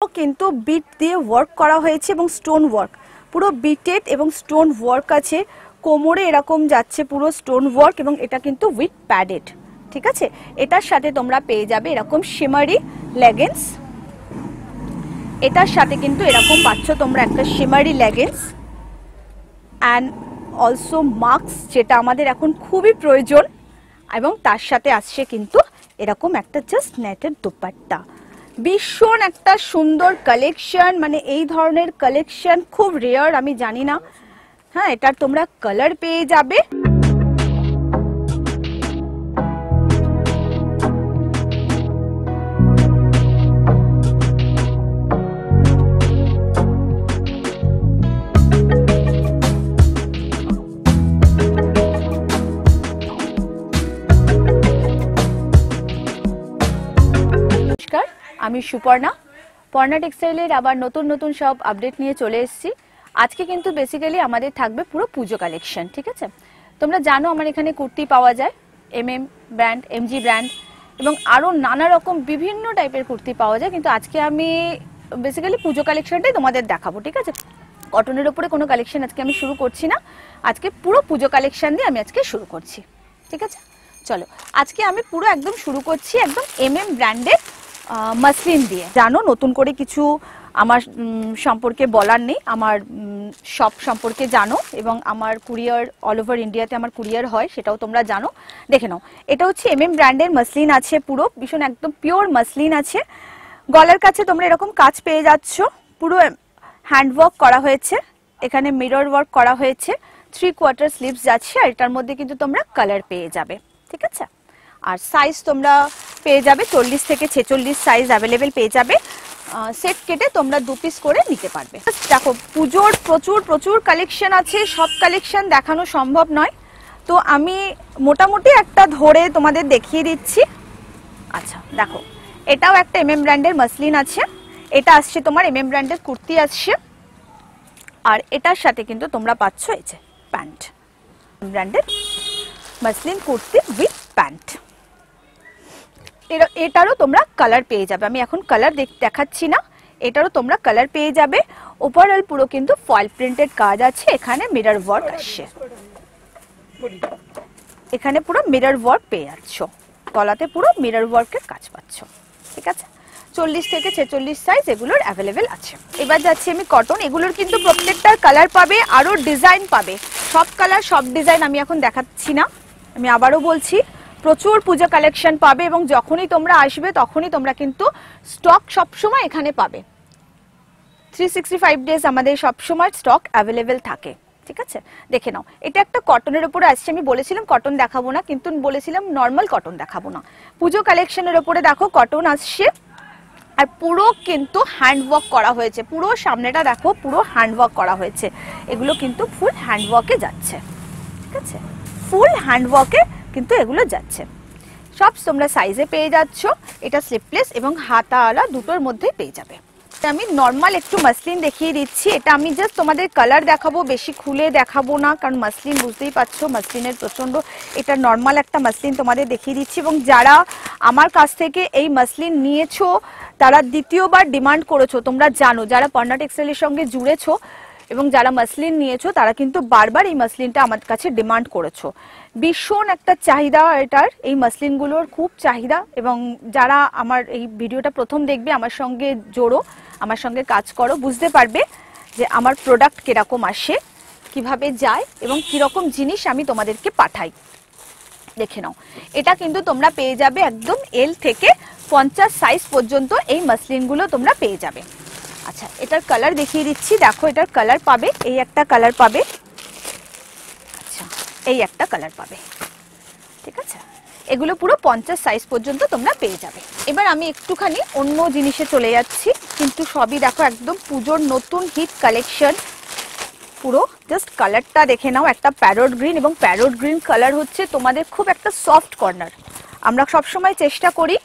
কিন্তু বিট দিয়ে ওয়ার্ক করা হয়েছে এবং স্টোন ওয়ার্ক, পুরো বিটেড এবং স্টোন ওয়ার্ক আছে, কোমরে এরকম যাচ্ছে পুরো স্টোন ওয়ার্ক, এবং এটা কিন্তু উইথ প্যাডেড। ঠিক আছে, এটার সাথে তোমরা পেয়ে যাবে এরকম শিমারি লেগিংস, এটার সাথে কিন্তু এরকম পাচ্ছ তোমরা একটা শিমারি লেগিংস অ্যান্ড অলসো মাস্ক, যেটা আমাদের এখন খুবই প্রয়োজন, এবং তার সাথে আসছে কিন্তু এরকম একটা জাস্ট নেটের দুপাট্টা। ভীষণ একটা সুন্দর কালেকশন, মানে এই ধরনের কালেকশন খুব রেয়ার, আমি জানি না। হ্যাঁ, এটার তোমরা কালার পেয়ে যাবে। আমি সুপর্ণা, পর্ণা টেক্সটাইলের আবার নতুন নতুন সব আপডেট নিয়ে চলে এসেছি। আজকে কিন্তু বেসিক্যালি আমাদের থাকবে পুরো পুজো কালেকশন। ঠিক আছে, তোমরা জানো আমার এখানে কুর্তি পাওয়া যায়, ব্র্যান্ড, এমজি ব্র্যান্ড, এবং আরও নানা রকম বিভিন্ন টাইপের কুর্তি পাওয়া যায়, কিন্তু আজকে আমি বেসিক্যালি পুজো কালেকশনটাই তোমাদের দেখাবো। ঠিক আছে, কটনের ওপরে কোনো কালেকশন আজকে আমি শুরু করছি না, আজকে পুরো পুজো কালেকশন দিয়ে আমি আজকে শুরু করছি। ঠিক আছে, চলো আজকে আমি পুরো একদম শুরু করছি একদম ব্র্যান্ডের মাসলিন দিয়ে। জানো নতুন করে কিছু আমার সম্পর্কে বলার নেই, আমার শপ সম্পর্কে জানো, এবং আমার কুরিয়ার অল ওভার ইন্ডিয়াতে আমার কুরিয়ার হয়, সেটাও তোমরা জানো। দেখে নাও, এটা হচ্ছে ব্র্যান্ডের মাসলিন আছে, পুরো ভীষণ একদম পিওর মাসলিন আছে। গলার কাছে তোমরা এরকম কাজ পেয়ে যাচ্ছ, পুরো হ্যান্ডওয়ার্ক করা হয়েছে, এখানে মিরর ওয়ার্ক করা হয়েছে, 3/4 স্লিভস যাচ্ছে, আর এটার মধ্যে কিন্তু তোমরা কালার পেয়ে যাবে। ঠিক আছে, আর সাইজ তোমরা পেয়ে যাবে 40 থেকে 46 সাইজ অ্যাভেলেবেল পেয়ে যাবে। সেট কেটে তোমরা 2 পিস করে নিতে পারবে। দেখো পুজোর প্রচুর প্রচুর কালেকশন আছে, সব কালেকশন দেখানো সম্ভব নয়, তো আমি মোটামুটি একটা ধরে তোমাদের দেখিয়ে দিচ্ছি। আচ্ছা দেখো, এটাও একটা ব্র্যান্ডের মাসলিন আছে, এটা আসছে তোমার ব্র্যান্ডের কুর্তি আসছে, আর এটার সাথে কিন্তু তোমরা পাচ্ছ এই যে প্যান্ট, ব্র্যান্ডের মাসলিন কুর্তি উইথ প্যান্ট। এটারও তোমরা কালার পেয়ে যাবে, আমি এখন কালার দেখাচ্ছি না, এটারও তোমরা কালার পেয়ে যাবে। ওভারঅল পুরো কিন্তু ফয়েল প্রিন্টেড কাজ আছে, এখানে মিরর ওয়ার্ক আসছে, এখানে পুরো মিরর ওয়ার্ক পেয়ে যাচ্ছ, গলাতে পুরো মিরর ওয়ার্কের কাজ পাচ্ছ। ঠিক আছে, 40 থেকে 46 সাইজ এগুলোর অ্যাভেলেবেল আছে। এবার যাচ্ছি আমি কটন, এগুলোর কিন্তু প্রত্যেকটার কালার পাবে, আরও ডিজাইন পাবে, সব কালার সব ডিজাইন আমি এখন দেখাচ্ছি না, আমি আবারও বলছি প্রচুর পূজা কালেকশন পাবে, এবং যখনই তোমরা আসবে তখনই তোমরা কিন্তু স্টক সবসময় এখানে পাবে। 365 ডেজ আমাদের সবসময় স্টক অ্যাভেলেবেল থাকে। ঠিক আছে, দেখে নাও, এটা একটা কটনের উপরে আসছে, আমি বলেছিলাম কটন দেখাবো না, কিন্তু বলেছিলাম নর্মাল কটন দেখাবো না, পুজো কালেকশনের উপরে দেখো কটন আসছে, আর পুরো কিন্তু হ্যান্ডওয়ার্ক করা হয়েছে, পুরো সামনেটা দেখো পুরো হ্যান্ডওয়ার্ক করা হয়েছে, এগুলো কিন্তু ফুল হ্যান্ডওয়ার্কে যাচ্ছে। ঠিক আছে, ফুল হ্যান্ডওয়ার্কে কিন্তু এগুলো যাচ্ছে, সব তোমরা সাইজে পেয়ে যাচ্ছ, এটা স্লিপলেস এবং হাতাওয়ালা দুটোর মধ্যেই পেয়ে যাবে। আমি নর্মাল একটু মাসলিন দেখিয়ে দিচ্ছি, এটা আমি জাস্ট তোমাদের কালার দেখাবো, বেশি খুলে দেখাবো না, কারণ মাসলিন বুঝতেই পারছো মাসলিনের প্রচন্ড, এটা নর্মাল একটা মাসলিন তোমাদের দেখিয়ে দিচ্ছি, এবং যারা আমার কাছ থেকে এই মাসলিন নিয়েছো তারা দ্বিতীয়বার ডিমান্ড করেছো, তোমরা জানো যারা পর্ণা টেক্সটাইলের সঙ্গে জুড়েছো এবং যারা মাসলিন নিয়েছো তারা কিন্তু বারবার এই মাসলিনটা আমার কাছে ডিমান্ড করেছো, ভীষণ একটা চাহিদা এটার, এই মাসলিনগুলোর খুব চাহিদা, এবং যারা আমার এই ভিডিওটা প্রথম দেখবে আমার সঙ্গে জোড়ো, আমার সঙ্গে কাজ করো, বুঝতে পারবে যে আমার প্রোডাক্ট কিরকম আসে, কিভাবে যায়, এবং কিরকম জিনিস আমি তোমাদেরকে পাঠাই। দেখে নাও, এটা কিন্তু তোমরা পেয়ে যাবে একদম এল থেকে 50 সাইজ পর্যন্ত এই মাসলিনগুলো তোমরা পেয়ে যাবে। আচ্ছা, এটার কালার দেখিয়ে দিচ্ছি, দেখো এটার কালার পাবে, এই একটা কালার পাবে, আচ্ছা এই একটা কালার পাবে। ঠিক আছে, এগুলো পুরো 50 সাইজ পর্যন্ত তোমরা পেয়ে যাবে। এবার আমি একটুখানি অন্য জিনিসে চলে যাচ্ছি, কিন্তু সবই দেখো একদম পুজোর নতুন হিট কালেকশন, পুরো জাস্ট কালারটা দেখে নাও, একটা প্যারট গ্রিন, এবং প্যারট গ্রিন কালার হচ্ছে তোমাদের খুব একটা সফট কর্নার। আমরা সবসময় চেষ্টা করি,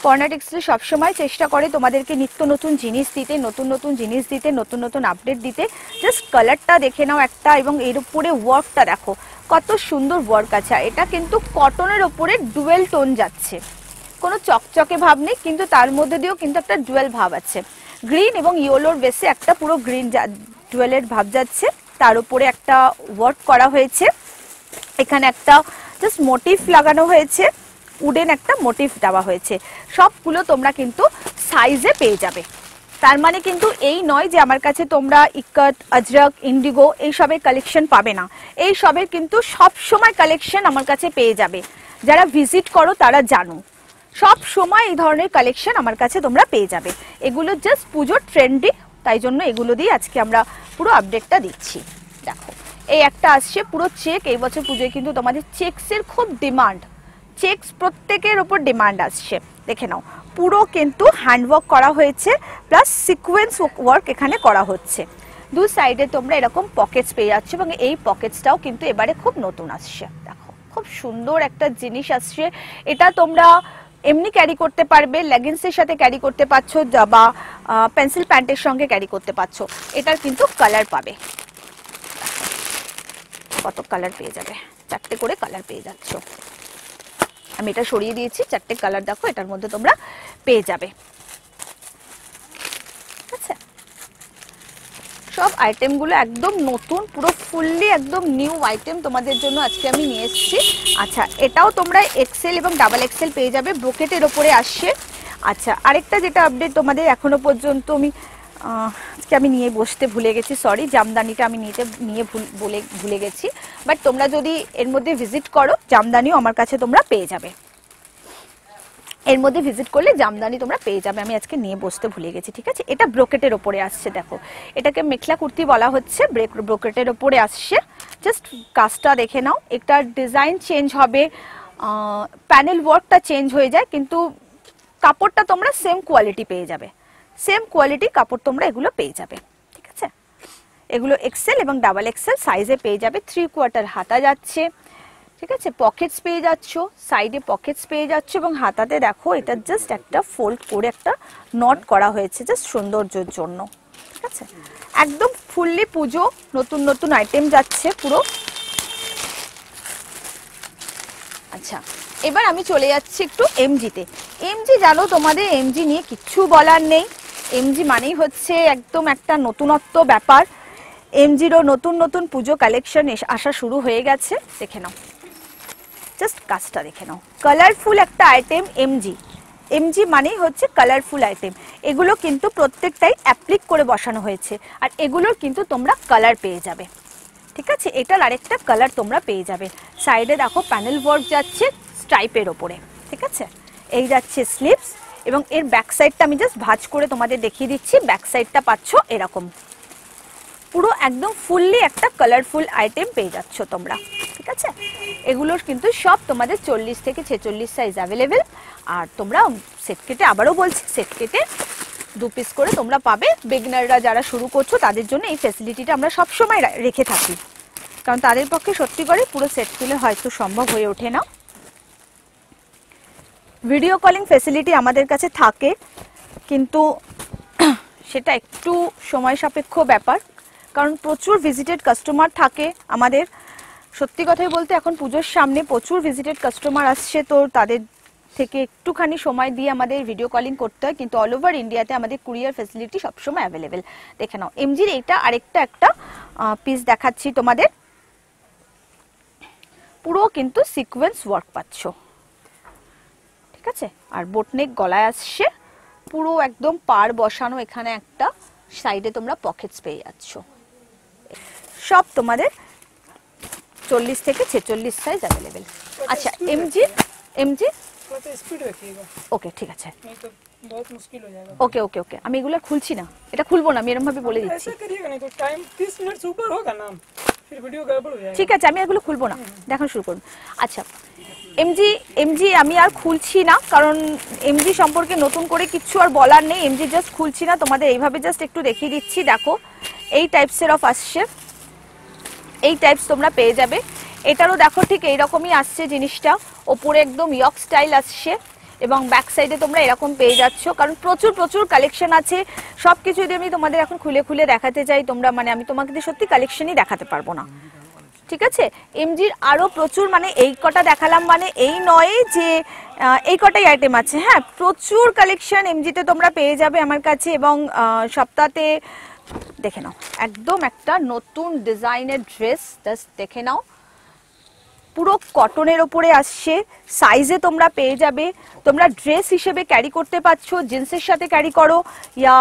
পর্ণা টেক্সটাইল সবসময় চেষ্টা করে তোমাদেরকে নিত্য নতুন জিনিস দিতে, নতুন নতুন জিনিস দিতে, নতুন নতুন আপডেট দিতে। জাস্ট কালারটা দেখে নাও একটা, এবং এর উপরে ওয়ার্কটা দেখো কত সুন্দর ওয়ার্ক আছে, এটা কিন্তু কটনের ওপরে ডুয়েল টোন যাচ্ছে, কোনো চকচকে ভাব নেই, কিন্তু তার মধ্যে দিয়েও কিন্তু একটা ডুয়েল ভাব আছে। গ্রিন এবং ইয়েলোর বেসে একটা পুরো গ্রিন ডুয়েলের ভাব যাচ্ছে, তার উপরে একটা ওয়ার্ক করা হয়েছে। এখানে একটা জাস্ট মোটিভ লাগানো হয়েছে, উডেন একটা মোটিভ দেওয়া হয়েছে। সবগুলো তোমরা কিন্তু সাইজে পেয়ে যাবে। তার মানে কিন্তু এই নয় যে আমার কাছে তোমরা ইকট, আজরক, ইন্ডিগো এই সবের কালেকশন পাবে না। এই সবের কিন্তু সব সময় কালেকশন আমার কাছে পেয়ে যাবে। যারা ভিজিট করো তারা জানো সব সময় এই ধরনের কালেকশন আমার কাছে তোমরা পেয়ে যাবে। এগুলো জাস্ট পুজোর ট্রেন্ডি, তাই জন্য এগুলো দিয়ে আজকে আমরা পুরো আপডেটটা দিচ্ছি। দেখো এই একটা আসছে পুরো চেক। এই বছর পুজোয় কিন্তু তোমাদের চেকসের খুব ডিমান্ড, চেকস প্রত্যেকের ওপর ডিমান্ড আসছে। দেখে নাও পুরো কিন্তু হ্যান্ডওয়ার্ক করা হয়েছে, প্লাস সিকোয়েন্স ওয়ার্ক এখানে করা হচ্ছে। দু সাইডে তোমরা এরকম পকেটস পেয়ে যাচ্ছ, এবং এই পকেটসটাও কিন্তু এবারে খুব নতুন আসছে। দেখো খুব সুন্দর একটা জিনিস আসছে। এটা তোমরা এমনি ক্যারি করতে পারবে, লেগিংসের সাথে ক্যারি করতে পারছো, বা পেন্সিল প্যান্টের সঙ্গে ক্যারি করতে পারছো। এটার কিন্তু কালার পাবে, কত কালার পেয়ে যাবে, 4টে করে কালার পেয়ে যাচ্ছ। আমি এটা সরিয়ে দিয়েছি, 4টে কালার দেখো এটার মধ্যে তোমরা পেয়ে যাবে। আচ্ছা, সব আইটেমগুলো একদম নতুন, পুরো ফুললি একদম নিউ আইটেম তোমাদের জন্য আজকে আমি নিয়ে এসেছি। আচ্ছা, এটাও তোমরা এক্সেল এবং ডাবল এক্সেল পেয়ে যাবে, ব্রোকেটের ওপরে আসছে। আচ্ছা, আরেকটা যেটা আপডেট তোমাদের এখনো পর্যন্ত আমি নিয়ে বসতে ভুলে গেছি, সরি, জামদানিটা আমি ভুলে গেছি। বাট তোমরা যদি এর মধ্যে ভিজিট করো, জামদানিও আমার কাছে তোমরা পেয়ে যাবে। এর মধ্যে ভিজিট করলে জামদানি তোমরা পেয়ে যাবে, আমি আজকে নিয়ে বসতে ভুলে গেছি। ঠিক আছে, এটা ব্রোকেটের ওপরে আসছে। দেখো এটাকে মেখলা কুর্তি বলা হচ্ছে, ব্রোকেটের ওপরে আসছে। জাস্ট কাজটা দেখে নাও, একটা ডিজাইন চেঞ্জ হবে, প্যানেল ওয়ার্কটা চেঞ্জ হয়ে যায়, কিন্তু কাপড়টা তোমরা সেম কোয়ালিটি পেয়ে যাবে। সেম কোয়ালিটি কাপড় তোমরা এগুলো পেয়ে যাবে। ঠিক আছে, এগুলো এক্সেল এবং ডাবল এক্সেল সাইজে পেয়ে যাবে। 3/4 হাতা যাচ্ছে। ঠিক আছে, পকেটস পেয়ে যাচ্ছ, সাইডে পকেটস পেয়ে যাচ্ছ, এবং হাতাতে দেখো এটা জাস্ট একটা ফোল্ড করে একটা নট করা হয়েছে জাস্ট সৌন্দর্যের জন্য। ঠিক আছে, একদম ফুললি পুজো, নতুন নতুন আইটেম যাচ্ছে পুরো। আচ্ছা, এবার আমি চলে যাচ্ছি একটু এমজিতে। এমজি জানো তোমাদের, এমজি নিয়ে কিচ্ছু বলার নেই। এমজি মানেই হচ্ছে একদম একটা নতুনত্ব ব্যাপার। এমজিরও নতুন নতুন পুজো কালেকশন আসা শুরু হয়ে গেছে। দেখে নাও, জাস্ট কাজটা দেখে নাও, কালারফুল একটা আইটেম এমজি। এমজি মানেই হচ্ছে কালারফুল আইটেম। এগুলো কিন্তু প্রত্যেকটাই অ্যাপ্লিক করে বসানো হয়েছে, আর এগুলোর কিন্তু তোমরা কালার পেয়ে যাবে। ঠিক আছে, এটার আরেকটা কালার তোমরা পেয়ে যাবে। সাইডে দেখো প্যানেল ওয়ার্ক যাচ্ছে স্ট্রাইপের ওপরে। ঠিক আছে, এই যাচ্ছে স্লিভস, এবং এর ব্যাক সাইডটা আমি জাস্ট ভাঁজ করে তোমাদের দেখিয়ে দিচ্ছি। ব্যাক সাইডটা পাচ্ছ এরকম, পুরো একদম ফুললি একটা কালারফুল আইটেম পেয়ে যাচ্ছ তোমরা। ঠিক আছে, এগুলোর কিন্তু সব তোমাদের 40 থেকে 46 সাইজ অ্যাভেলেবেল। আর তোমরা সেট কেটে, আবারও বলছি, সেট কেটে 2 পিস করে তোমরা পাবে। বিগিনাররা যারা শুরু করছো তাদের জন্য এই ফ্যাসিলিটিটা আমরা সবসময় রেখে থাকি, কারণ তাদের পক্ষে সত্যি করে পুরো সেট তুলে হয়তো সম্ভব হয়ে ওঠে না। ভিডিও কলিং ফ্যাসিলিটি আমাদের কাছে থাকে, কিন্তু সেটা একটু সময় সাপেক্ষ ব্যাপার, কারণ প্রচুর ভিজিটেড কাস্টমার থাকে আমাদের। সত্যি কথাই বলতে এখন পুজোর সামনে প্রচুর ভিজিটেড কাস্টমার আসছে, তো তাদের থেকে একটুখানি সময় দিয়ে আমাদের ভিডিও কলিং করতে হয়, কিন্তু অল ওভার ইন্ডিয়াতে আমাদের কুরিয়ার ফ্যাসিলিটি সবসময় অ্যাভেলেবেল। দেখে নাও, এমজির এইটা আরেকটা পিস দেখাচ্ছি তোমাদের, পুরো কিন্তু সিকোয়েন্স ওয়ার্ক পাচ্ছ। ঠিক আছে, আর বোটনেক গলায় আসছে, পুরো একদম পার বসানো। এখানে একটা সাইডে তোমরা পকেটস পেয়ে যাচ্ছ। সব তোমাদের 40 থেকে 46 সাইজ অ্যাভেলেবেল। আচ্ছা, এমজি ওকে, ঠিক আছে, ওকে ওকে ওকে, আমি এগুলো খুলছি না, এটা খুলবো না, আমি এরকম ভাবে বলে দিচ্ছি। ঠিক আছে, আমি এগুলো খুলবো না, দেখানো শুরু করুন। আচ্ছা, এমজি আমি আর খুলছি না, কারণ এমজি সম্পর্কে নতুন করে কিছু আর বলার নেই। এমজি জাস্ট খুলছি না, তোমাদের এইভাবে জাস্ট একটু দেখিয়ে দিচ্ছি। দেখো এই টাইপসের অফ আসছে, এই টাইপস তোমরা পেয়ে যাবে। এটারও দেখো ঠিক এইরকমই আসছে জিনিসটা, ওপরে একদম ইয়ক স্টাইল আসছে, এবং ব্যাক সাইডে তোমরা এরকম পেয়ে যাচ্ছ। কারণ প্রচুর প্রচুর কালেকশন আছে, সব কিছু যদি আমি তোমাদের এখন খুলে খুলে দেখাতে চাই, তোমরা আমি তোমাকে সত্যি কালেকশনই দেখাতে পারবো না। ঠিক আছে। এমজির আরো প্রচুর, মানে এই কটা দেখালাম মানে এই নয় যে এই কটাই আইটেম আছে, হ্যাঁ প্রচুর কালেকশন এমজিতে তোমরা পেয়ে যাবে আমার কাছে। এবং সপ্তাহে দেখে নাও একদম একটা নতুন ডিজাইনের ড্রেস, জাস্ট দেখে নাও, পুরো কটনের ওপরে আসছে, সাইজে তোমরা পেয়ে যাবে। তোমরা ড্রেস হিসেবে ক্যারি করতে পারছো, জিন্সের সাথে ক্যারি করো ইয়া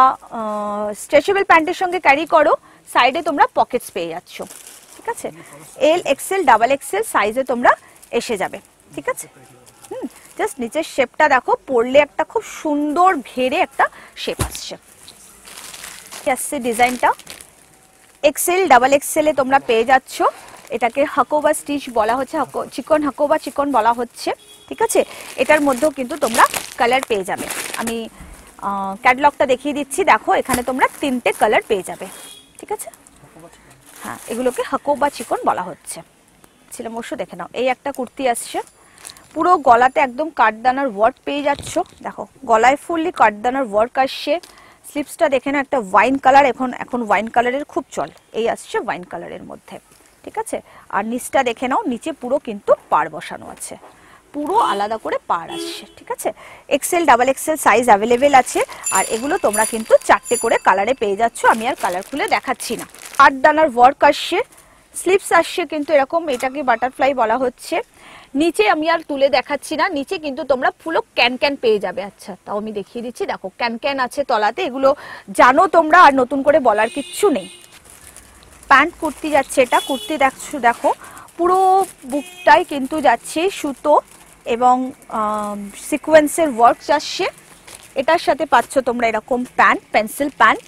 স্ট্রেচেবল প্যান্টের সঙ্গে ক্যারি করো, সাইডে তোমরা পকেটস পেয়ে যাচ্ছ, ঠিক আছে। এল এক্সেল ডাবল এক্সেল সাইজে তোমরা এসে যাবে, ঠিক আছে। জাস্ট নিচের শেপটা দেখো, পরলে একটা খুব সুন্দর ঘেরে একটা শেপ আসছে। আসছে ডিজাইনটা এক্সেল ডাবল এক্সেলে তোমরা পেয়ে যাচ্ছ। এটাকে হাকোবা স্টিচ বলা হচ্ছে, চিকন হাকোবা চিকন বলা হচ্ছে, ঠিক আছে। এটার মধ্যেও কিন্তু তোমরা কালার পেয়ে যাবে। আমি ক্যাটালগটা দেখিয়ে দিচ্ছি, দেখো এখানে তোমরা 3টে কালার পেয়ে যাবে, ঠিক আছে। হ্যাঁ, এগুলোকে হাকোবা চিকন বলা হচ্ছে। ছিল অবশ্য দেখে নাও, এই একটা কুর্তি আসছে, পুরো গলাতে একদম কাঠদানার ওয়ার্ক পেয়ে যাচ্ছ। দেখো গলায় ফুললি কাঠদানার ওয়ার্ক আসছে। স্লিপসটা দেখে নাও, একটা ওয়াইন কালার, এখন ওয়াইন কালারের খুব চল, এই আসছে ওয়াইন কালারের মধ্যে, ঠিক আছে। আর নিচটা দেখে নাও, নিচে পুরো কিন্তু পাড় বসানো আছে, পুরো আলাদা করে পাড় আসছে, ঠিক আছে। XL double XL size available আছে। আর এগুলো তোমরা কিন্তু 4টে করে কালারে পেয়ে যাচ্ছ, আমি আর কালার খুলে দেখাচ্ছি না। কাঠদানার ওয়ার্ক আসছে, স্লিপস আসছে কিন্তু এরকম, এটাকে বাটারফ্লাই বলা হচ্ছে। নিচে আমি আর তুলে দেখাচ্ছি না, নিচে কিন্তু তোমরা পুরো ক্যান ক্যান পেয়ে যাবে। আচ্ছা তাও আমি দেখিয়ে দিচ্ছি, দেখো ক্যান ক্যান আছে তলাতে, এগুলো জানো তোমরা, আর নতুন করে বলার কিচ্ছু নেই। প্যান্ট কুর্তি যাচ্ছে, এটা কুর্তি দেখছো, দেখো পুরো বুকটাই কিন্তু যাচ্ছে সুতো এবং সিকোয়েন্সের ওয়ার্ক যাচ্ছে। এটার সাথে পাচ্ছ তোমরা এরকম প্যান্ট, পেন্সিল প্যান্ট,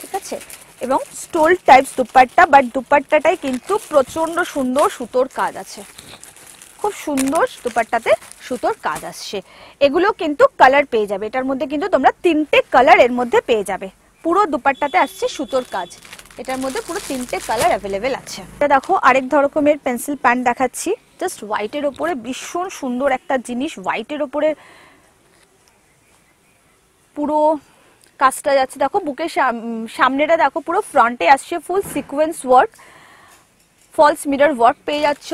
ঠিক আছে। এবং স্টোল টাইপস দুপাট্টা, বাট দুপাট্টাটাই কিন্তু প্রচন্ড সুন্দর সুতোর কাজ আছে, খুব সুন্দর দুপাট্টাতে সুতোর কাজ আসছে। এগুলো কিন্তু কালার পেয়ে যাবে, এটার মধ্যে কিন্তু তোমরা 3টে কালার এর মধ্যে পেয়ে যাবে। পুরো দুপাট্টাতে আসছে সুতোর কাজ, এটার মধ্যে পুরো 3টে কালার অ্যাভেলেবেল আছে। এটা দেখো আরেক রকমের পেন্সিল প্যান্ট দেখাচ্ছি, জাস্ট হোয়াইটের ওপরে ভীষণ সুন্দর একটা জিনিস, হোয়াইটের ওপরে পুরো কাজটা যাচ্ছে। দেখো বুকের সামনেটা দেখো, পুরো ফ্রন্টে আসছে full sequence work, false mirror work পেয়ে যাচ্ছ।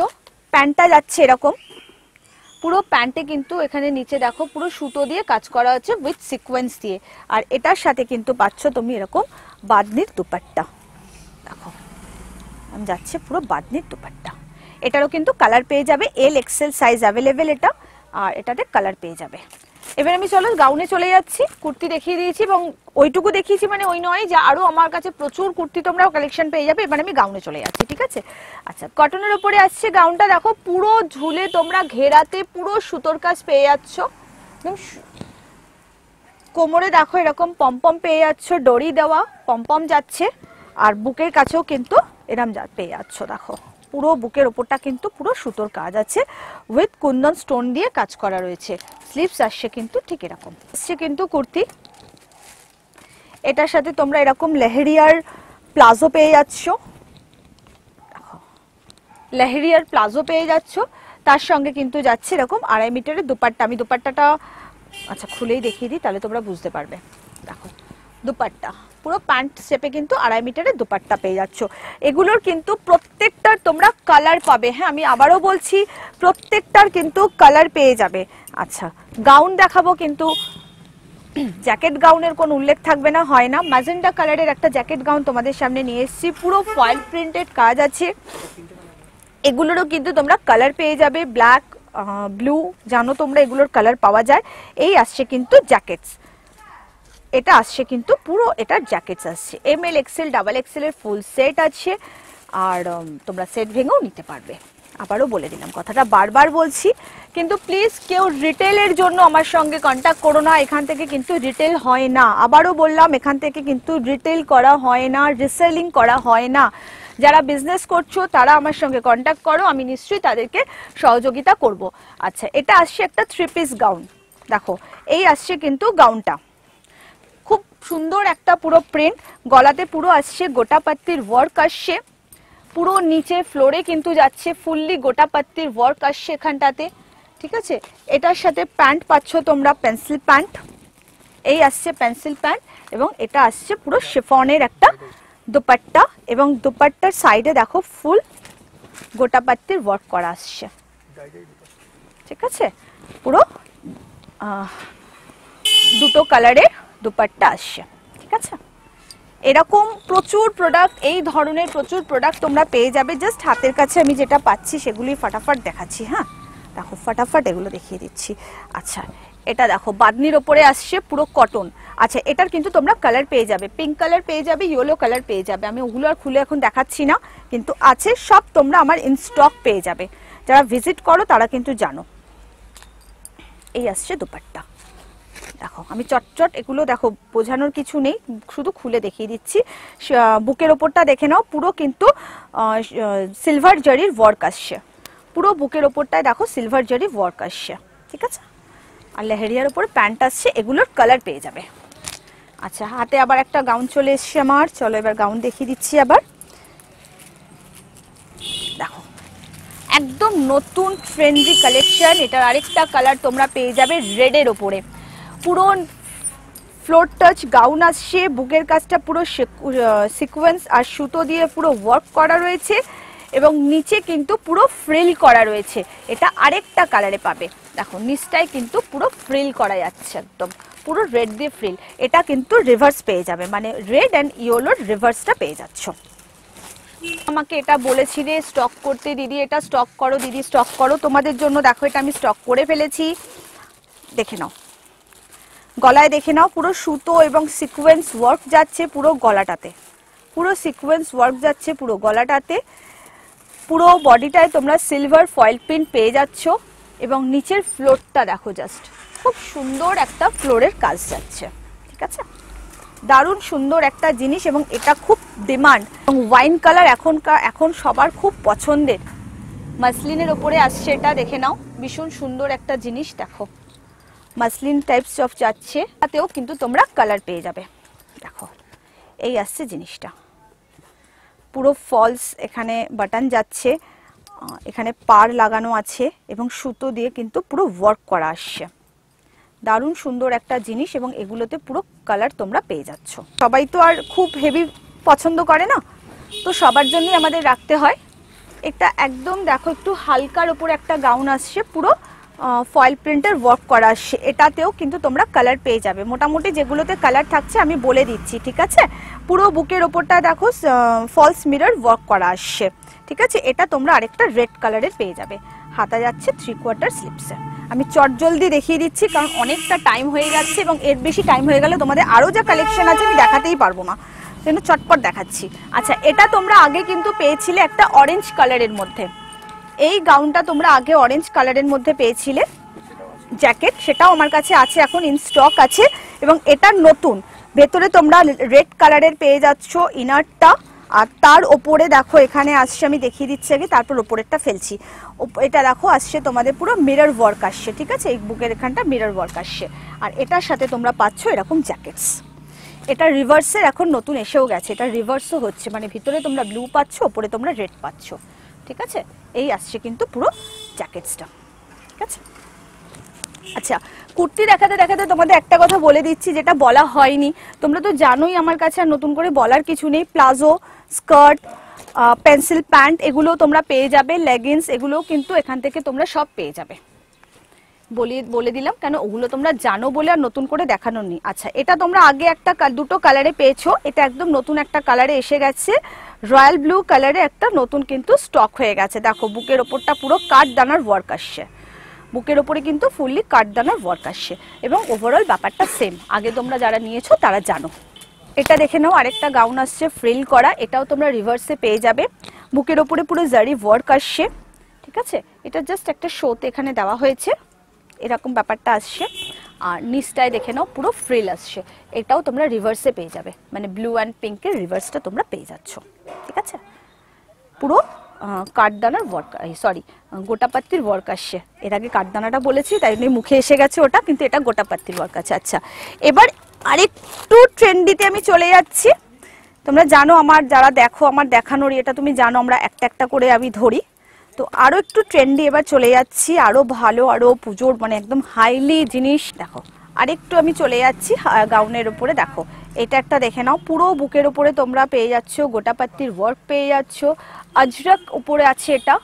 প্যান্টটা যাচ্ছে এরকম, পুরো প্যান্টে কিন্তু এখানে নিচে দেখো পুরো সুতো দিয়ে কাজ করা হচ্ছে উইথ সিকোয়েন্স দিয়ে। আর এটার সাথে কিন্তু পাচ্ছ তুমি এরকম বাঁধনির দুপাট্টা, দেখো আমি যাচ্ছে পুরো বাঁধনির দুপাট্টা। এটারও কিন্তু কালার পেয়ে যাবে, এল এক্সেল সাইজ অ্যাভেলেবেল এটা, আর এটাতে কালার পেয়ে যাবে। এবার আমি চলো গাউনে চলে যাচ্ছি। কুর্তি দেখিয়ে দিয়েছি এবং ওইটুকু দেখিয়েছি মানে ওই নয় যে আরো আমার কাছে প্রচুর কুর্তি তোমরা কালেকশন পেয়ে যাবে। এবার আমি গাউনে চলে যাচ্ছি, ঠিক আছে। আচ্ছা কটনের উপরে আসছে গাউনটা, দেখো পুরো ঝুলে তোমরা ঘেরাতে পুরো সুতোর কাজ পেয়ে যাচ্ছ, একদম কোমরে দেখো এরকম পমপম পেয়ে যাচ্ছ, ডরি দেওয়া পমপম যাচ্ছে। আর বুকের কাছেও কিন্তু এরম পেয়ে যাচ্ছ, দেখো পুরো বুকের ওপরটা কিন্তু পুরো সুতোর কাজ আছে, উইথ কুন্দন স্টোন দিয়ে কাজ করা রয়েছে। স্লিভস আসছে কিন্তু ঠিক এরকম আসছে কিন্তু কুর্তি। এটার সাথে তোমরা এরকম লেহেরিয়ার প্লাজো পেয়ে যাচ্ছ, দেখো লেহেরিয়ার প্লাজো পেয়ে যাচ্ছ। তার সঙ্গে কিন্তু যাচ্ছে এরকম 2.5 মিটারের দুপাট্টা। আমি দুপাট্টাটা আচ্ছা খুলেই দেখিয়ে দিই, তাহলে তোমরা বুঝতে পারবে। দেখো দুপাট্টা পুরো প্যান্ট শেপে কিন্তু 2.5 মিটারের দুপাট্টা পেয়ে যাচ্ছ। এগুলোর কিন্তু প্রত্যেকটার তোমরা কালার পাবে, হ্যাঁ আমি আবারও বলছি প্রত্যেকটার কিন্তু কালার পেয়ে যাবে। আচ্ছা গাউন দেখাবো, কিন্তু জ্যাকেট গাউনের কোনো উল্লেখ থাকবে না, হয় না। ম্যাজেন্টা কালারের একটা জ্যাকেট গাউন তোমাদের সামনে নিয়ে এসেছি, পুরো ফয়েল প্রিন্টেড কাজ আছে। এগুলোরও কিন্তু তোমরা কালার পেয়ে যাবে, ব্ল্যাক ব্লু, জানো তোমরা এগুলোর কালার পাওয়া যায়। এই আসছে কিন্তু জ্যাকেটস, এটা আসছে কিন্তু পুরো এটার জ্যাকেটস আসছে। এমএল এক্সেল ডাবল এক্সেল এর ফুল সেট আছে, আর তোমরা সেট ভেঙেও নিতে পারবে। আবারও বলে দিলাম, কথাটা বারবার বলছি, কিন্তু প্লিজ কেউ রিটেলের জন্য আমার সঙ্গে কন্ট্যাক্ট করো না, এখান থেকে কিন্তু রিটেল হয় না। আবারও বললাম, এখান থেকে কিন্তু রিটেল করা হয় না, রিসেলিং করা হয় না। যারা বিজনেস করছো তারা আমার সঙ্গে কন্ট্যাক্ট করো, আমি নিশ্চয়ই তাদেরকে সহযোগিতা করব। আচ্ছা এটা আসছে একটা 3 পিস গাউন, দেখো এই আসছে কিন্তু গাউনটা, খুব সুন্দর একটা পুরো প্রিন্ট, গলাতে পুরো আসছে গোটা পাত্তির ওয়ার্ক আসছে, পুরো নিচে ফ্লোরে কিন্তু যাচ্ছে ফুললি গোটা পাত্তির ওয়ার্ক আসছে এখানটাতে, ঠিক আছে। এটার সাথে প্যান্ট পাচ্ছ তোমরা পেন্সিল প্যান্ট, এই আসছে পেন্সিল প্যান্ট, এবং এটা আসছে পুরো শিফনের একটা দুপাট্টা, এবং দুপাট্টার সাইডে দেখো ফুল গোটাপাত্তির ওয়ার্ক করা আসছে, ঠিক আছে। পুরো দুটো কালারের দুপাট্টা আসছে, ঠিক আছে। এরকম প্রচুর প্রোডাক্ট, এই ধরনের প্রচুর প্রোডাক্ট তোমরা পেয়ে যাবে। জাস্ট হাতের কাছে আমি যেটা পাচ্ছি সেগুলি ফটাফট দেখাচ্ছি। হ্যাঁ দেখো, ফটাফট এগুলো দেখিয়ে দিচ্ছি। আচ্ছা, এটা দেখো বাদনির ওপরে আসছে পুরো কটন। আচ্ছা, এটার কিন্তু তোমরা কালার পেয়ে যাবে, পিঙ্ক কালার পেয়ে যাবে, ইয়েলো কালার পেয়ে যাবে। আমি ওগুলো আর খুলে এখন দেখাচ্ছি না, কিন্তু আছে সব, তোমরা আমার ইন স্টক পেয়ে যাবে। যারা ভিজিট করো তারা কিন্তু জানো। এই আসছে দুপাট্টা, দেখো আমি চটচট এগুলো দেখো, বোঝানোর কিছু নেই, শুধু খুলে দেখিয়ে দিচ্ছি। বুকের ওপরটা দেখে নাও, পুরো কিন্তু সিলভার জারির ওয়ার্ক আসছে, পুরো বুকের ওপরটায় দেখো সিলভার জারি ওয়ার্ক আসছে, ঠিক আছে। আর লেহেরিয়ার উপর প্যান্ট আসছে, এগুলোর কালার পেয়ে যাবে। আচ্ছা, হাতে আবার একটা গাউন চলে এসছে আমার, চলো এবার গাউন দেখিয়ে দিচ্ছি আবার। দেখো একদম নতুন ট্রেন্ডি কালেকশন। এটার আরেকটা কালার তোমরা পেয়ে যাবে রেডের ওপরে, পুরো ফ্লোর টাচ গাউন আসছে, বুকের কাজটা পুরো সিকোয়েন্স আর সুতো দিয়ে পুরো ওয়ার্ক করা রয়েছে, এবং নিচে কিন্তু পুরো ফ্রিল করা রয়েছে। এটা আরেকটা কালারে পাবে, দেখো নিচটায় কিন্তু পুরো ফ্রিল করা যাচ্ছে, একদম পুরো রেড দিয়ে ফ্রিল। এটা কিন্তু রিভার্স পেয়ে যাবে, মানে রেড অ্যান্ড ইয়েলোর রিভার্সটা পেয়ে যাচ্ছ। আমাকে এটা বলেছিলে স্টক করতে, দিদি এটা স্টক করো, দিদি স্টক করো। তোমাদের জন্য দেখো এটা আমি স্টক করে ফেলেছি, দেখে নাও। গলায় দেখে নাও, পুরো সুতো এবং সিকোয়েন্স ওয়ার্ক যাচ্ছে পুরো গলাটাতে, পুরো সিকোয়েন্স ওয়ার্ক যাচ্ছে পুরো গলাটাতে। পুরো বডিটায় তোমরা সিলভার ফয়েল প্রিন্ট পেয়ে যাচ্ছ, এবং নিচের ফ্লোরটা দেখো, জাস্ট খুব সুন্দর একটা ফ্লোরের কাজ যাচ্ছে, ঠিক আছে। দারুণ সুন্দর একটা জিনিস, এবং এটা খুব ডিমান্ড, এবং ওয়াইন কালার এখন সবার খুব পছন্দের। মাসলিনের ওপরে আসছে এটা, দেখে নাও, ভীষণ সুন্দর একটা জিনিস। দেখো মাসলিন টাইপস অফ যাচ্ছে, তাতেও কিন্তু তোমরা কালার পেয়ে যাবে। দেখো এই আসছে জিনিসটা, পুরো ফলস এখানে বাটন যাচ্ছে, এখানে পার লাগানো আছে, এবং সুতো দিয়ে কিন্তু পুরো ওয়ার্ক করা আসছে। দারুণ সুন্দর একটা জিনিস, এবং এগুলোতে পুরো কালার তোমরা পেয়ে যাচ্ছ। সবাই তো আর খুব হেভি পছন্দ করে না, তো সবার জন্যই আমাদের রাখতে হয়। এটা একদম দেখো একটু হালকার উপর একটা গাউন আসছে, পুরো ফয়েল প্রিন্টের ওয়ার্ক করা আসছে। এটাতেও কিন্তু তোমরা কালার পেয়ে যাবে। মোটামুটি যেগুলোতে কালার থাকছে আমি বলে দিচ্ছি, ঠিক আছে। পুরো বুকের ওপরটা দেখো ফলস মিরর ওয়ার্ক করা আসছে, ঠিক আছে। এটা তোমরা আরেকটা রেড কালারের পেয়ে যাবে। হাতা যাচ্ছে 3/4 স্লিপসে। আমি চট জলদি দেখিয়ে দিচ্ছি, কারণ অনেকটা টাইম হয়ে যাচ্ছে, এবং এর বেশি টাইম হয়ে গেলে তোমাদের আরও যা কালেকশন আছে আমি দেখাতেই পারবো না, সেজন্য চটপট দেখাচ্ছি। আচ্ছা, এটা তোমরা আগে কিন্তু পেয়েছিলে একটা অরেঞ্জ কালারের মধ্যে, এই গাউনটা তোমরা আগে অরেঞ্জ কালারের মধ্যে পেয়েছিলে জ্যাকেট, সেটাও আমার কাছে আছে, এখন ইন স্টক আছে। এবং এটা নতুন, ভেতরে তোমরা রেড কালারের পেয়ে যাচ্ছ ইনারটা, আর তার ওপরে দেখো এখানে আসছে, আমি দেখিয়ে দিচ্ছি আগে, তারপর ওপরেরটা ফেলছি। এটা দেখো আসছে তোমাদের পুরো মিরর ওয়ার্ক আসছে, ঠিক আছে। এই বুকের এখানটা মিরর ওয়ার্ক আসছে, আর এটার সাথে তোমরা পাচ্ছ এরকম জ্যাকেটস। এটা রিভার্সের এখন নতুন এসেও গেছে, এটা রিভার্সও হচ্ছে, মানে ভিতরে তোমরা ব্লু পাচ্ছ, ওপরে তোমরা রেড পাচ্ছ, ঠিক আছে। এই আসছে কিন্তু পুরো জ্যাকেটসটা, ঠিক আছে। আচ্ছা, কুর্তি দেখাতে দেখাতে তোমাদের একটা কথা বলে দিচ্ছি, যেটা বলা হয়নি। তোমরা তো জানোই আমার কাছে আর নতুন করে বলার কিছু নেই। প্লাজো, স্কার্ট, পেন্সিল প্যান্ট, এগুলো তোমরা পেয়ে যাবে। লেগিংস, এগুলো কিন্তু এখান থেকে তোমরা সব পেয়ে যাবে। বলে দিলাম, কেন ওগুলো তোমরা জানো বলে আর নতুন করে দেখানোর নেই। আচ্ছা, এটা তোমরা আগে দুটো কালারে পেয়েছো, এটা একদম নতুন একটা কালারে এসে গেছে, রয়্যাল ব্লু কালারে একটা নতুন কিন্তু স্টক হয়ে গেছে। দেখো বুকের ওপরটা পুরো কাঠদানার ওয়ার্ক আসছে, বুকের ওপরে কিন্তু ফুললি কাঠদানার ওয়ার্ক আসছে, এবং ওভারঅল ব্যাপারটা সেম, আগে তোমরা যারা নিয়েছো তারা জানো। এটা দেখে নাও, আরেকটা গাউন আসছে ফ্রিল করা, এটাও তোমরা রিভার্সে পেয়ে যাবে। বুকের ওপরে পুরো জারি ওয়ার্ক আসছে, ঠিক আছে। এটা জাস্ট একটা শোতে এখানে দেওয়া হয়েছে, এরকম ব্যাপারটা আসছে। আর নিচটায় দেখে নাও পুরো ফ্রিল আসছে, এটাও তোমরা রিভার্সে পেয়ে যাবে, মানে ব্লু অ্যান্ড পিঙ্কের রিভার্সটা তোমরা পেয়ে যাচ্ছ, ঠিক আছে। পুরো কাঠদানার ওয়ার্ক, সরি গোটাপাত্তির ওয়ার্ক আসছে। এর আগে কাঠদানাটা বলেছি, তাই জন্য মুখে এসে গেছে ওটা, কিন্তু এটা গোটাপাত্তির ওয়ার্ক আছে। আচ্ছা, এবার আরেকটু ট্রেন্ডিতে আমি চলে যাচ্ছি। তোমরা জানো আমার, যারা দেখো আমার দেখানোর এটা তুমি জানো, আমরা একটা একটা করে আমি ধরি। তো আরও একটু ট্রেন্ডি এবার চলে যাচ্ছি, আরও ভালো, আরও পুজোর মানে একদম হাইলি জিনিস। দেখো আরেকটু আমি চলে যাচ্ছি গাউনের উপরে, দেখো এটা একটা দেখে নাও, পুরো বুকের উপরে তোমরা পেয়ে যাচ্ছ গোটাপাত্তির ওয়ার্ক পেয়ে যাচ্ছ, আজরাক উপরে আছে, এটা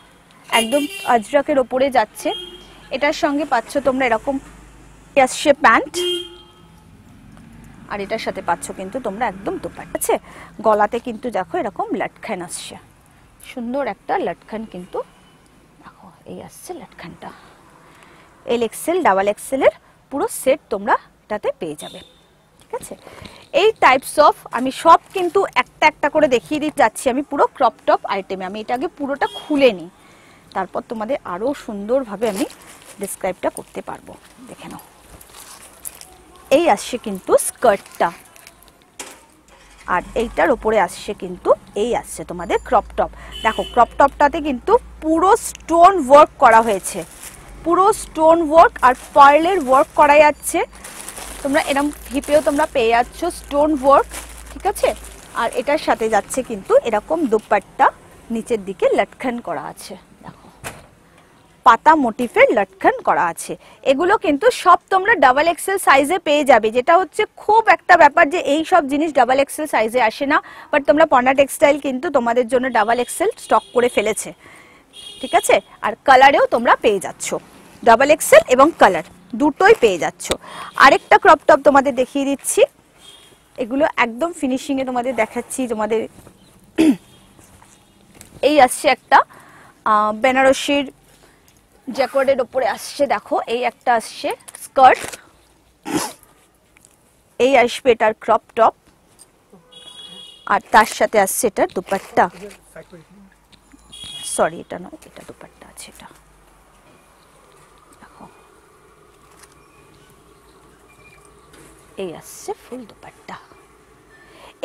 একদম আজরাকের উপরে যাচ্ছে। এটার সঙ্গে পাচ্ছ তোমরা এরকম আসছে প্যান্ট, আর এটার সাথে পাচ্ছ কিন্তু তোমরা একদম দোপাট্টা আছে। গলাতে কিন্তু দেখো এরকম লটকান আসছে, সুন্দর একটা লটকান কিন্তু দেখো এই আসছে লটকানটা। XL ডাবল XL এর পুরো সেট তোমরা এটাতে পেয়ে যাবে, ঠিক আছে। এই টাইপস অফ আমি সব কিন্তু একটা একটা করে দেখিয়ে দিতে যাচ্ছি আমি পুরো ক্রপ টপ আইটেমে। আমি এটা আগে পুরোটা খুলে নিই, তারপর তোমাদের আরো সুন্দরভাবে আমি ডিসক্রাইবটা করতে পারবো। দেখে নাও, এই আসছে কিন্তু স্কার্টটা, আর এইটার উপরে আসছে কিন্তু এই আসছে তোমাদের ক্রপ টপ। দেখো ক্রপ টপটাতে কিন্তু পুরো স্টোন ওয়ার্ক করা হয়েছে, পুরো স্টোন ওয়ার্ক আর পার্লের ওয়ার্ক করা যাচ্ছে। তোমরা এরকম হিপেও তোমরা পেয়ে যাচ্ছ স্টোন ওয়ার্ক, ঠিক আছে। আর এটার সাথে যাচ্ছে কিন্তু এরকম দুপাট্টা, নিচের দিকে লটকান করা আছে, দেখো পাতা মোটিফের লটকান করা আছে। এগুলো কিন্তু সব তোমরা ডাবল এক্সেল সাইজে পেয়ে যাবে, যেটা হচ্ছে খুব একটা ব্যাপার যে এই সব জিনিস ডাবল এক্সেল সাইজে আসে না, বাট তোমরা পর্ণা টেক্সটাইল কিন্তু তোমাদের জন্য ডাবল এক্সেল স্টক করে ফেলেছে, ঠিক আছে। আর কালারেও তোমরা পেয়ে যাচ্ছ, ডাবল এক্সেল এবং কালার দুটোই পেয়ে যাচ্ছ। আরেকটা ক্রপ টপ তোমাদের দেখিয়ে দিচ্ছি, এগুলো একদম ফিনিশিং এ তোমাদের দেখাচ্ছি। তোমাদের এই আসছে একটা বেনারসির জ্যাকোর্ডের উপরে আসছে, দেখো এই একটা আসছে স্কার্ট, এই আসবে এটার ক্রপ টপ, আর তার সাথে আসছে এটার দুপাট্টা। সরি এটা নয়, এটা দুপাট্টা আছে, এটা দেখো এই আসছে ফুল দুপাট্টা।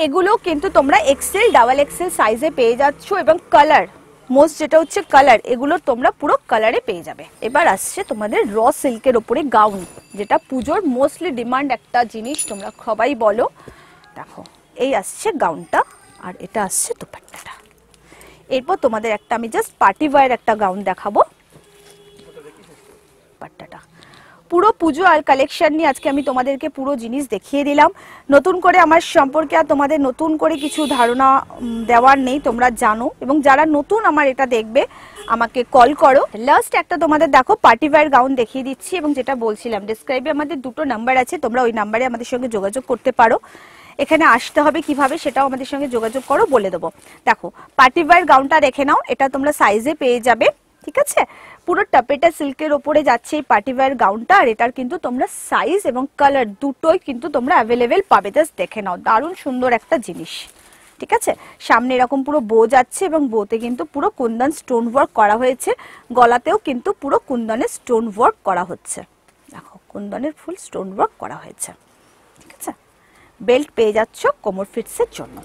এগুলো কিন্তু তোমরা এক্সেল ডাবল এক্সেল সাইজে পেয়ে যাচ্ছ, এবং কালার মোস্ট যেটা হচ্ছে কালার, এগুলো তোমরা পুরো কালারে পেয়ে যাবে। এবার আসছে তোমাদের র সিল্কের উপরে গাউন, যেটা পুজোর মোস্টলি ডিমান্ড একটা জিনিস, তোমরা সবাই বলো। দেখো এই আসছে গাউনটা, আর এটা আসছে দুপাট্টাটা। এরপর তোমাদের একটা আমি জাস্ট পার্টি ওয়্যার একটা গাউন দেখাবো, দুপাট্টাটা পুরো পুজো আর কালেকশন নিয়ে আজকে আমি তোমাদেরকে পুরো জিনিস দেখিয়ে দিলাম। নতুন করে আমার সম্পর্কে আর তোমাদের নতুন করে কিছু ধারণা দেওয়ার নেই, তোমরা জানো। এবং যারা নতুন আমার এটা দেখবে আমাকে কল করো। লাস্ট একটা তোমাদের দেখো পার্টি ওয়্যার গাউন দেখিয়ে দিচ্ছি, এবং যেটা বলছিলাম ডেসক্রাইবে আমাদের দুটো নাম্বার আছে, তোমরা ওই নাম্বারে আমাদের সঙ্গে যোগাযোগ করতে পারো। এখানে আসতে হবে কিভাবে সেটাও আমাদের সঙ্গে যোগাযোগ করো, বলে দেবো। দেখো পার্টি ওয়্যার গাউনটা দেখে নাও, এটা তোমরা সাইজে পেয়ে যাবে, ঠিক আছে। পুরো টাপেটা সিল্কের ওপরে যাচ্ছে এই পার্টি ওয়্যার গাউনটা, আর এটার কিন্তু তোমরা সাইজ এবং কালার দুটোই কিন্তু তোমরা অ্যাভেলেবেল পাবে। জাস্ট দেখে নাও, দারুণ সুন্দর একটা জিনিস, ঠিক আছে। সামনে এরকম পুরো বো যাচ্ছে, এবং বোতে কিন্তু পুরো কুন্দন স্টোন ওয়ার্ক করা হয়েছে, গলাতেও কিন্তু পুরো কুন্দনের স্টোন ওয়ার্ক করা হচ্ছে, দেখো কুন্দনের ফুল স্টোন ওয়ার্ক করা হয়েছে, ঠিক আছে। বেল্ট পেয়ে যাচ্ছ কোমর ফিটসের জন্য।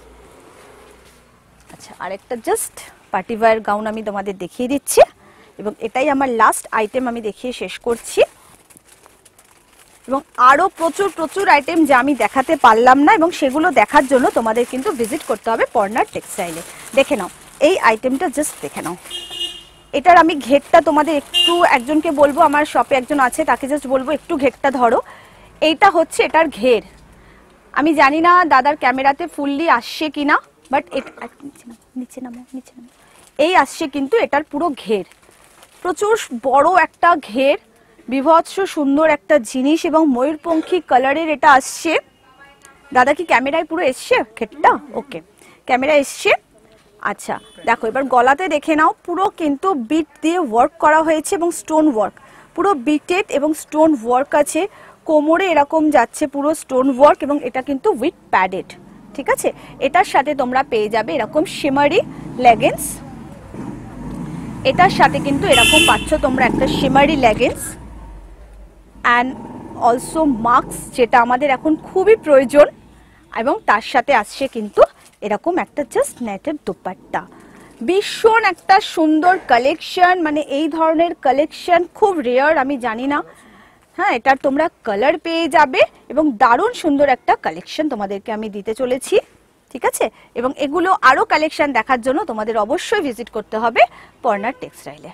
আচ্ছা, আরেকটা জাস্ট পার্টি ওয়্যার গাউন আমি তোমাদের দেখিয়ে দিচ্ছি, এবং এটাই আমার লাস্ট আইটেম, আমি দেখিয়ে শেষ করছি। এবং আরো প্রচুর প্রচুর আইটেম যা আমি দেখাতে পারলাম না, এবং সেগুলো দেখার জন্য তোমাদের কিন্তু ভিজিট করতে হবে পর্ণা টেক্সটাইলে। দেখে নাও এই আইটেমটা, জাস্ট দেখে নাও। এটার আমি ঘেরটা তোমাদের একটু, একজনকে বলবো, আমার শপে একজন আছে, তাকে জাস্ট বলবো একটু ঘেরটা ধরো। এইটা হচ্ছে এটার ঘের, আমি জানি না দাদার ক্যামেরাতে ফুললি আসছে কিনা, বাট নিচে নামো, নিচে নামো, এই আসছে কিন্তু এটার পুরো ঘের, প্রচুর বড় একটা ঘের, বিভৎস সুন্দর একটা জিনিস, এবং ময়ূরপঙ্খী কালারের এটা আসছে। দাদা কি ক্যামেরায় পুরো এসছে ঘেরটা? ওকে, ক্যামেরা এসছে। আচ্ছা দেখো, এবার গলাতে দেখে নাও, পুরো কিন্তু বিট দিয়ে ওয়ার্ক করা হয়েছে, এবং স্টোন ওয়ার্ক, পুরো বিটেড এবং স্টোন ওয়ার্ক আছে। কোমরে এরকম যাচ্ছে পুরো স্টোন ওয়ার্ক, এবং এটা কিন্তু উইথ প্যাডেড, ঠিক আছে। এটার সাথে তোমরা পেয়ে যাবে এরকম শিমারি লেগিংস, এটার সাথে কিন্তু এরকম পাচ্ছ তোমরা একটা শিমারি লেগিংস অ্যান্ড অলসো মাস্ক, যেটা আমাদের এখন খুবই প্রয়োজন। এবং তার সাথে আসছে কিন্তু এরকম একটা জাস্ট নেটের দুপাট্টা, ভীষণ একটা সুন্দর কালেকশন। মানে এই ধরনের কালেকশন খুব রেয়ার, আমি জানি না। হ্যাঁ, এটার তোমরা কালার পেয়ে যাবে, এবং দারুণ সুন্দর একটা কালেকশন তোমাদেরকে আমি দিতে চলেছি, ঠিক আছে। এবং এগুলো আরো কালেকশন দেখার জন্য তোমাদের অবশ্যই ভিজিট করতে হবে পর্ণা টেক্সটাইলে।